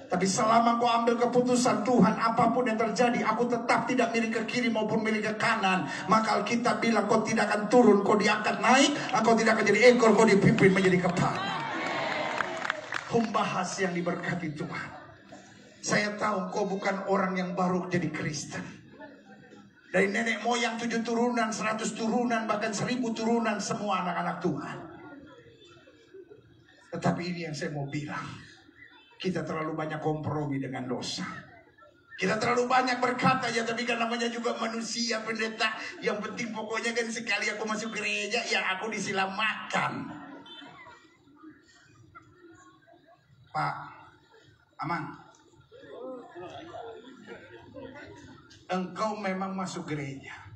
Tapi selama kau ambil keputusan, Tuhan, apapun yang terjadi, aku tetap tidak miring ke kiri maupun miring ke kanan. Maka Alkitab bilang, kau tidak akan turun, kau diangkat naik. Kau tidak akan jadi ekor, kau dipimpin menjadi kepala. Pembahas yang diberkati Tuhan. Saya tahu kau bukan orang yang baru jadi Kristen. Dari nenek moyang 7 turunan, 100 turunan, bahkan 1000 turunan, semua anak-anak Tuhan. Tetapi ini yang saya mau bilang. Kita terlalu banyak kompromi dengan dosa. Kita terlalu banyak berkata, ya tapi kan namanya juga manusia, pendeta. Yang penting pokoknya kan sekali aku masuk gereja, ya aku diselamatkan. Pak Amang, engkau memang masuk gereja,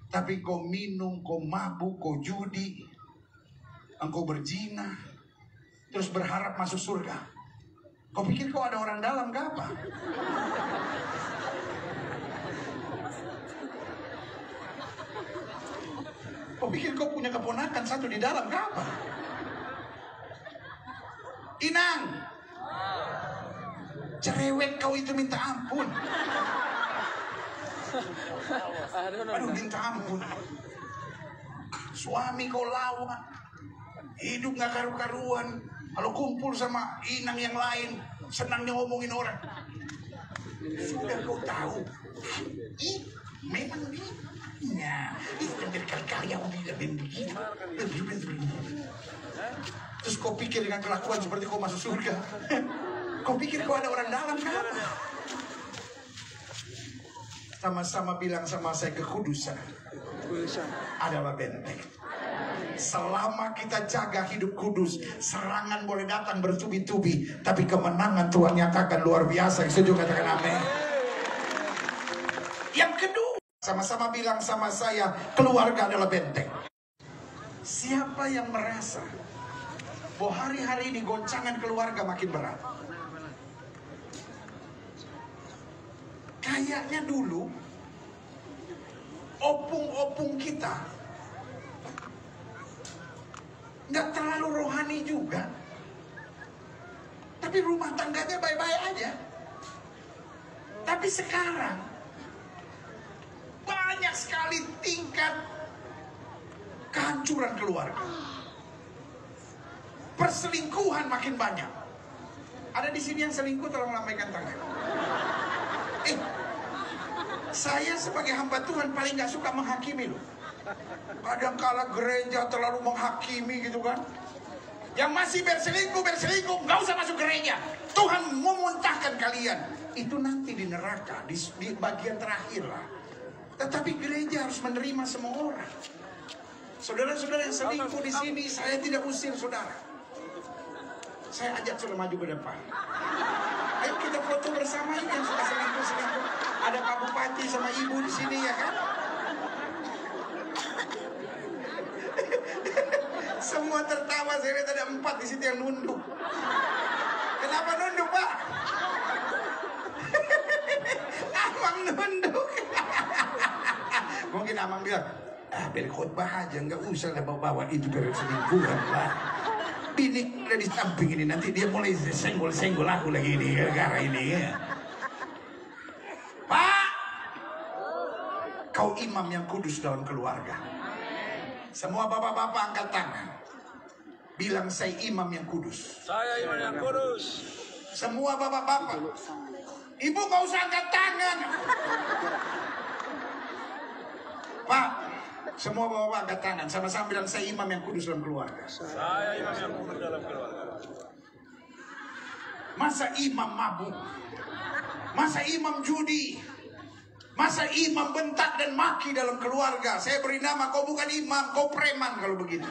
tapi kau minum, kau mabuk, kau judi, engkau berzina, terus berharap masuk surga. Kau pikir kau ada orang dalam gak apa? Kau pikir kau punya keponakan satu di dalam gak apa? Inang, cerewet kau itu minta ampun. Aduh, minta ampun. Suami kau lawan, hidup gak karu-karuan. Kalau kumpul sama inang yang lain, senangnya ngomongin orang. Sudah kau tahu, memang dia, itu berkali-kali aku bilang begini. Terus kau pikir dengan kelakuan seperti kau masuk surga? Kau pikir kau ada orang dalam kan? Sama-sama bilang sama saya, kekudusan adalah benteng. Selama kita jaga hidup kudus, serangan boleh datang bertubi-tubi, tapi kemenangan Tuhan nyatakan luar biasa. Setuju katakan amin. Yang kedua, sama-sama bilang sama saya, keluarga adalah benteng. Siapa yang merasa bahwa hari-hari ini goncangan keluarga makin berat? Kayaknya dulu opung-opung kita nggak terlalu rohani juga, tapi rumah tangganya baik-baik aja. Tapi sekarang banyak sekali tingkat kehancuran keluarga. Perselingkuhan makin banyak. Ada di sini yang selingkuh, tolong lambaikan tangan. Saya sebagai hamba Tuhan paling gak suka menghakimi loh. Kadang-kala gereja terlalu menghakimi gitu kan. Yang masih berselingkuh, gak usah masuk gereja. Tuhan memuntahkan kalian. Itu nanti di neraka, di bagian terakhir lah. Tetapi gereja harus menerima semua orang. Saudara-saudara yang selingkuh di sini, saya tidak usir saudara. Saya ajak saudara maju ke depan. Ayo kita foto bersama ini yang suka selingkuh. Ada Pak Bupati sama Ibu di sini ya kan? Semua tertawa, saya lihat ada 4 di situ yang nunduk. Kenapa nunduk, Pak? Amang nunduk. Mungkin Amang bilang, biar khotbah aja, nggak usah lah bawa itu dari selingkuhan, Pak. Bini udah di samping ini, nanti dia mulai senggol-senggol aku lagi ini, gara-gara ini ya. Pak, kau imam yang kudus dalam keluarga. Semua bapak-bapak angkat tangan. Bilang saya imam yang kudus. Saya imam yang kudus. Semua bapak-bapak. Ibu gak usah angkat tangan. Pak, semua bapak-bapak angkat tangan. Sama-sama bilang saya imam yang kudus dalam keluarga. Saya imam yang kudus dalam keluarga. Masa imam mabuk? Masa imam judi? Masa imam bentak dan maki dalam keluarga? Saya beri nama, kau bukan imam, kau preman kalau begitu.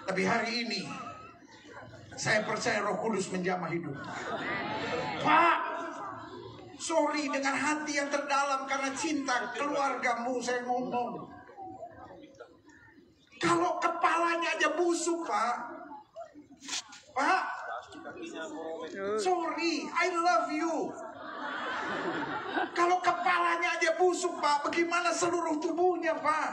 Tapi hari ini saya percaya Roh Kudus menjamah hidup. Pak, sorry dengan hati yang terdalam karena cinta keluargamu saya ngomong. Kalau kepalanya aja busuk, Pak. Pak, sorry, I love you. Kalau kepalanya aja busuk, Pak, bagaimana seluruh tubuhnya, Pak?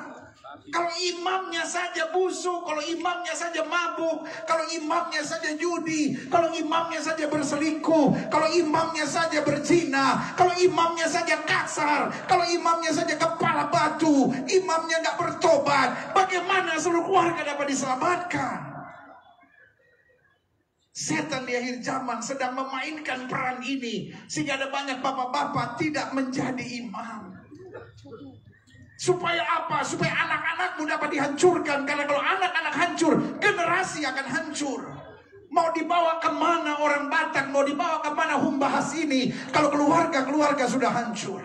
Kalau imamnya saja busuk, kalau imamnya saja mabuk, kalau imamnya saja judi, kalau imamnya saja berselingkuh, kalau imamnya saja berzina, kalau imamnya saja kasar, kalau imamnya saja kepala batu, imamnya nggak bertobat, bagaimana seluruh keluarga dapat diselamatkan? Setan di akhir zaman sedang memainkan peran ini, sehingga ada banyak bapak-bapak tidak menjadi imam. Supaya apa? Supaya anak-anakmu dapat dihancurkan. Karena kalau anak-anak hancur, generasi akan hancur. Mau dibawa kemana orang Batak? Mau dibawa kemana Humbahas ini? Kalau keluarga-keluarga sudah hancur.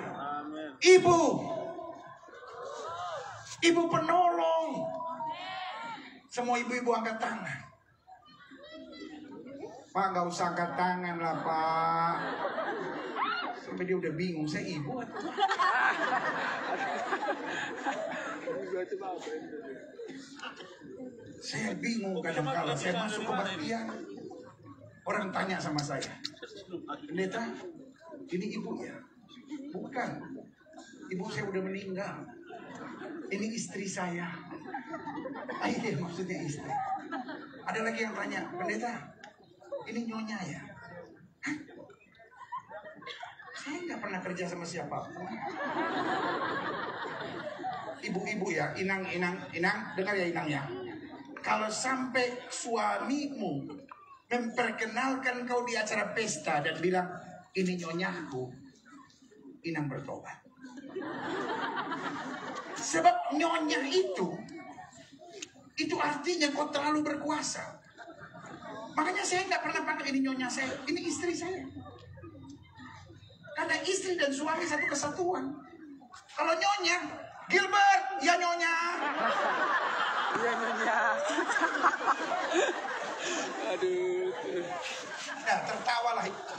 Ibu penolong. Semua ibu-ibu angkat tangan. Pak, gak usah angkat tangan lah Pak. Sampai dia udah bingung, saya ibu. Saya bingung kadang-kadang, saya masuk ke kebaktian. Orang tanya sama saya, pendeta, ini ibu ya? Bukan, ibu saya udah meninggal. Ini istri saya. Iya, maksudnya istri. Ada lagi yang tanya, pendeta, ini nyonya ya? Hah? Saya nggak pernah kerja sama siapapun. Ibu-ibu ya, inang, dengar ya inang ya. Kalau sampai suamimu memperkenalkan kau di acara pesta dan bilang, ini nyonyaku, inang bertobat. Sebab nyonya itu artinya kau terlalu berkuasa. Makanya saya nggak pernah panggil ini nyonya saya, ini istri saya. Karena istri dan suami satu kesatuan. Kalau nyonya, Gilbert, ya nyonya. Iya nyonya. Aduh. Nah, tertawalah itu.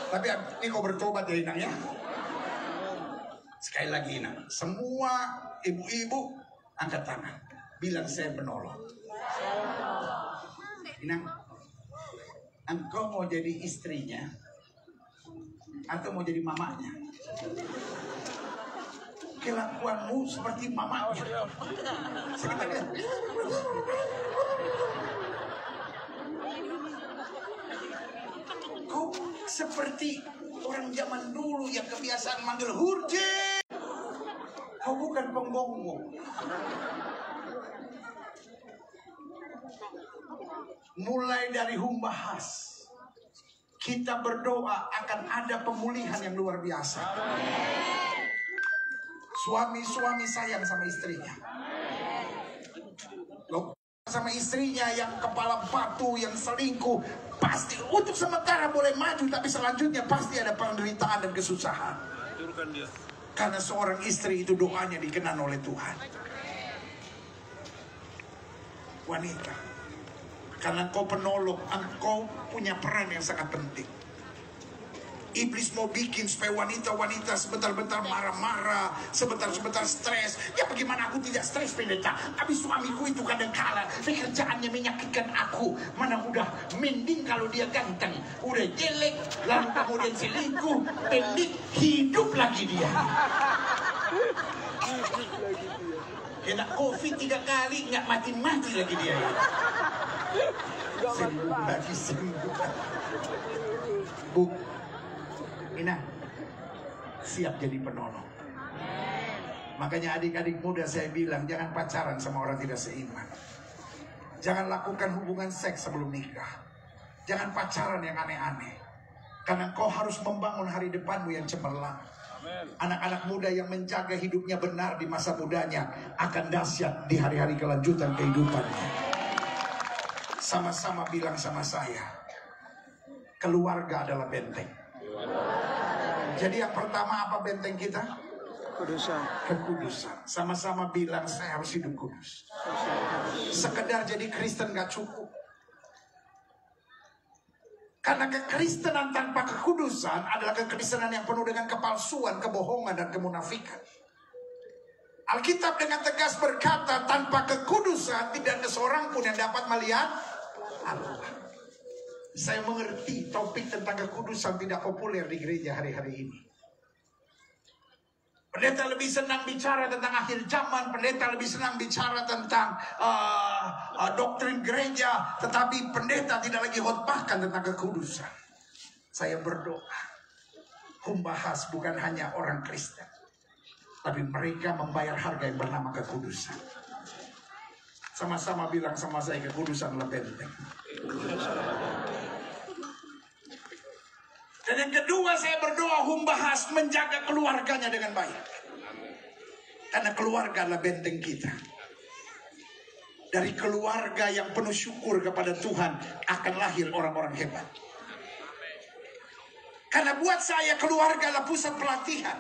Tapi ini kau bertobat ya Inang ya. Sekali lagi Inang, semua ibu-ibu angkat tangan, bilang saya penolong. Inang, engkau mau jadi istrinya atau mau jadi mamanya? Kelakuanmu seperti mamanya. Kau seperti orang zaman dulu yang kebiasaan manggil Hurje. Kau bukan pembohong. Mulai dari Humbahas, kita berdoa akan ada pemulihan yang luar biasa. Suami-suami sayang sama istrinya. Loh, sama istrinya yang kepala batu, yang selingkuh, pasti untuk sementara boleh maju, tapi selanjutnya pasti ada penderitaan dan kesusahan. Karena seorang istri itu doanya dikenan oleh Tuhan. Wanita, karena engkau penolong, engkau punya peran yang sangat penting. Iblis mau bikin supaya wanita-wanita sebentar-bentar marah-marah, sebentar-sebentar stres. Ya bagaimana aku tidak stres, pendeta? Habis suamiku itu kadang-kala pekerjaannya menyakitkan aku. Mana udah mending kalau dia ganteng, udah jelek, lalu kemudian selingkuh, pendek, hidup lagi dia. Kena COVID 3 kali, nggak mati-mati lagi dia. Sembuh lagi, sembuh. Bu, Ina, siap jadi penolong. Makanya adik-adik muda saya bilang, jangan pacaran sama orang tidak seiman. Jangan lakukan hubungan seks sebelum nikah. Jangan pacaran yang aneh-aneh. Karena kau harus membangun hari depanmu yang cemerlang. Anak-anak muda yang menjaga hidupnya benar di masa mudanya akan dahsyat di hari-hari kelanjutan kehidupannya. Sama-sama bilang sama saya, keluarga adalah benteng. Jadi yang pertama apa benteng kita? Kekudusan. Kekudusan. Sama-sama bilang saya harus hidup kudus. Sekedar jadi Kristen gak cukup. Karena kekristenan tanpa kekudusan adalah kekristenan yang penuh dengan kepalsuan, kebohongan, dan kemunafikan. Alkitab dengan tegas berkata, tanpa kekudusan tidak ada seorang pun yang dapat melihat Allah. Saya mengerti topik tentang kekudusan tidak populer di gereja hari-hari ini. Pendeta lebih senang bicara tentang akhir zaman. Pendeta lebih senang bicara tentang doktrin gereja. Tetapi pendeta tidak lagi khotbahkan tentang kekudusan. Saya berdoa, Humbahas bukan hanya orang Kristen, tapi mereka membayar harga yang bernama kekudusan. Sama-sama bilang sama saya, kekudusan adalah benteng. Dan yang kedua, saya berdoa Humbahas menjaga keluarganya dengan baik. Karena keluarga adalah benteng kita. Dari keluarga yang penuh syukur kepada Tuhan akan lahir orang-orang hebat. Karena buat saya keluarga adalah pusat pelatihan.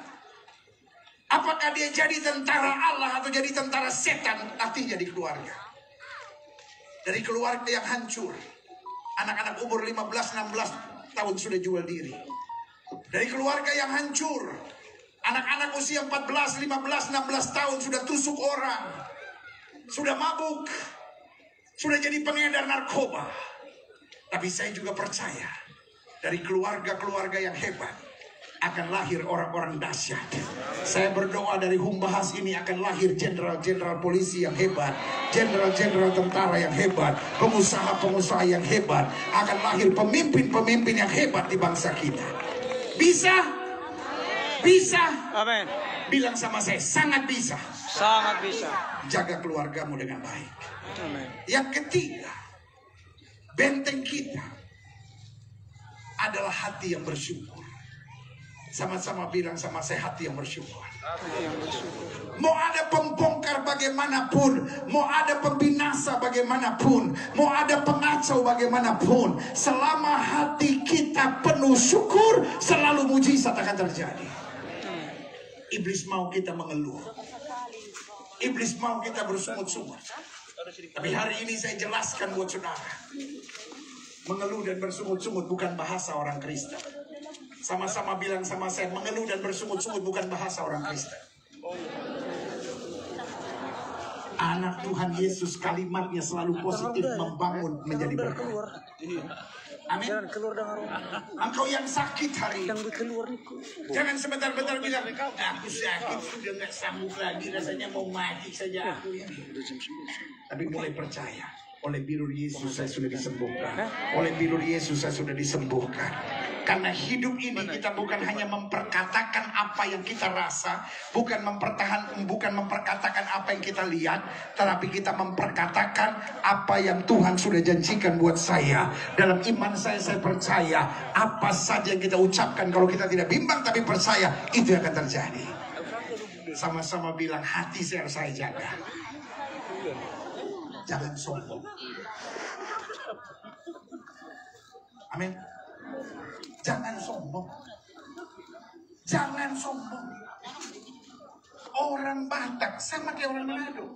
Apakah dia jadi tentara Allah atau jadi tentara setan, latihnya di keluarga. Dari keluarga yang hancur, anak-anak umur 15-16 tahun sudah jual diri. Dari keluarga yang hancur, anak-anak usia 14, 15, 16 tahun sudah tusuk orang, sudah mabuk, sudah jadi pengedar narkoba. Tapi saya juga percaya, dari keluarga-keluarga yang hebat akan lahir orang-orang dahsyat. Saya berdoa dari Humbahas ini akan lahir jenderal-jenderal polisi yang hebat, jenderal-jenderal tentara yang hebat, pengusaha-pengusaha yang hebat. Akan lahir pemimpin-pemimpin yang hebat di bangsa kita. Bisa? Bisa? Amin. Bilang sama saya, sangat bisa. Sangat bisa. Jaga keluargamu dengan baik. Amin. Yang ketiga, benteng kita adalah hati yang bersyukur. Sama-sama bilang sama saya, hati yang bersyukur. Mau ada pembongkar bagaimanapun, mau ada pembinasa bagaimanapun, mau ada pengacau bagaimanapun, selama hati kita penuh syukur, selalu mujizat akan terjadi. Iblis mau kita mengeluh, iblis mau kita bersungut-sungut. Tapi hari ini saya jelaskan buat saudara, mengeluh dan bersungut-sungut bukan bahasa orang Kristen. Sama-sama bilang sama saya, mengeluh dan bersungut-sungut bukan bahasa orang Kristen. Anak Tuhan Yesus kalimatnya selalu positif, membangun menjadi berkat. Amin. Engkau yang sakit hari ini, jangan sebentar-bentar bilang, aku sakit sudah nggak sanggup lagi, rasanya mau mati saja aku ini. Tapi mulai percaya, oleh bilur Yesus saya sudah disembuhkan. Oleh bilur Yesus saya sudah disembuhkan. Karena hidup ini kita bukan hanya memperkatakan apa yang kita rasa, bukan memperkatakan apa yang kita lihat, tetapi kita memperkatakan apa yang Tuhan sudah janjikan buat saya. Dalam iman saya percaya apa saja yang kita ucapkan, kalau kita tidak bimbang tapi percaya, itu akan terjadi. Sama-sama bilang, hati saya jaga. Jangan sombong. Amin. Jangan sombong. Jangan sombong. Orang Batak sama kayak orang Manado.